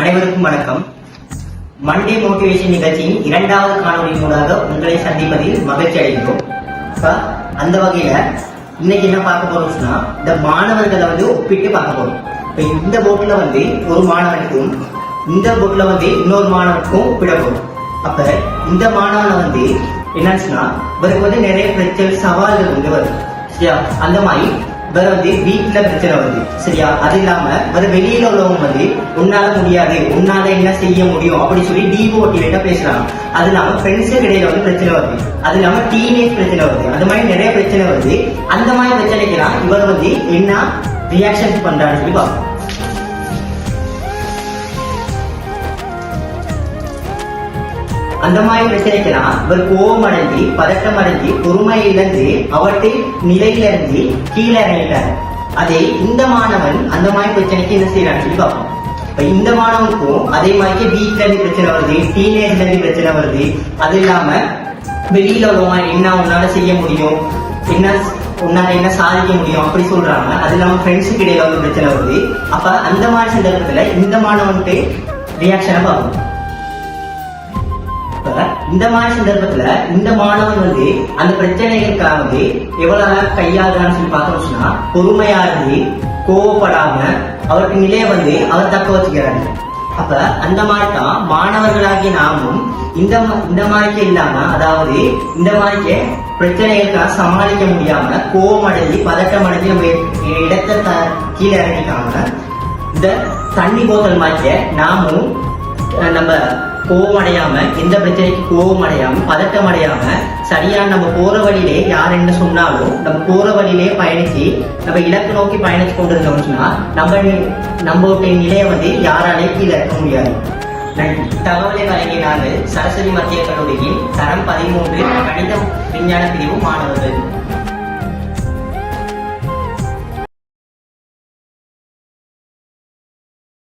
அனைவருக்கும் வணக்கம். Monday motivation நிகழ்ச்சியின் இரண்டாவது காணொலி மூலமாக உங்களை சந்திப்பதில் மகிழ்ச்சி அடைகிறோம். அந்த வகையில இன்னைக்கு என்ன பார்க்க போறோம்னா, இந்த மாணவர்களை ஒப்பிட்டு பார்க்க போறோம். இப்ப இந்த போர்டுல ஒரு மாணவனுக்கும் இந்த போர்டுல இன்னொரு மாணவனுக்கும் ஒப்பிட போறோம். அப்ப இந்த மாணவனை என்னச்சுன்னா, இவருக்கு நிறைய பிரச்சனை சவால்கள் வருது. சரியா? அந்த மாதிரி வேற வீட்டுல பிரச்சனை வருது. சரியா? அது இல்லாம வேற வெளியில உள்ளவங்க உன்னால முடியாது, உன்னால என்ன செய்ய முடியும் அப்படி சொல்லி டிமோட்டிவேட்டா பேசுறாங்க. அது இல்லாம ஃப்ரெண்ட்ஸுக்கு இடையில பிரச்சனை வருது. அது இல்லாம டீனேஜ் பிரச்சனை வருது. அந்த மாதிரி நிறைய பிரச்சனை வருது. அந்த மாதிரி பிரச்சனைக்கெல்லாம் இவர் என்ன ரியாக்ஷன் பண்றான்னு சொல்லி பார்ப்போம். அந்த மாதிரி பிரச்சனைக்கெல்லாம் இவர் கோபம் அடைஞ்சு, பதட்டம் அடைஞ்சு, பொறுமை இழந்து அவற்றை நிலையில இருந்து கீழே இறங்கிட்டாரு. அதே இந்த மாணவன் அந்த மாதிரி பிரச்சனைக்கு என்ன செய்யறான்னு சொல்லி பார்ப்போம். இப்ப இந்த மாணவனுக்கும் அதே மாதிரி வீட்டுல இருந்து பிரச்சனை வருது, டீனேஜ்ல இருந்து பிரச்சனை வருது. அது இல்லாம வெளியில உள்ளவங்க என்ன உன்னால செய்ய முடியும், உன்னால என்ன சாதிக்க முடியும் அப்படி சொல்றாங்க. அது இல்லாம ஃப்ரெண்ட்ஸுக்கு இடையில பிரச்சனை வருது. அப்ப அந்த மாதிரி சந்தர்ப்பத்துல இந்த மாணவனுக்கு ரியாக்ஷனை பார்ப்போம். இந்த மாதிரி சந்தர்ப்பத்துல இந்த மாணவன் அந்த பிரச்சனைகளுக்காக எவ்வளவு கையாளுறான்னு சொல்லி பார்த்தோம்னா, பொறுமையா இருந்து கோவப்படாம அவருக்கு நிலைய அவர் தக்க வச்சுக்கிறாங்க. அப்ப அந்த மாதிரி தான் மாணவர்களாகிய நாமும் இந்த மாதிரிக்கு இல்லாம, அதாவது இந்த மாதிரிக்கு பிரச்சனைகளுக்காக சமாளிக்க முடியாம கோவம் அடைஞ்சு, பதட்டம் அடைஞ்சு நம்ம இடத்தை கீழே இறங்கிட்டாங்க. இந்த தண்ணி போத்தல் மாதிரிக்க நாமும் நம்ம கோபம் அடையாம, எந்த பிரச்சனைக்கு கோபம் அடையாம, பதட்டம் அடையாம, சரியான நம்ம போற வழியிலே யார் என்ன சொன்னாலும் நம்ம போற வழியிலே பயணிச்சு நம்ம இலக்கு நோக்கி பயணிச்சு கொண்டிருந்தோம்னா நம்மளுடைய நிலையை யாராலே கீழே இருக்க முடியாது. தகவலை வழங்கினார்கள் சரஸ்வதி மத்திய கல்லூரியின் தரம் 13 கணித விஞ்ஞான பிரிவு மாணவர்கள்.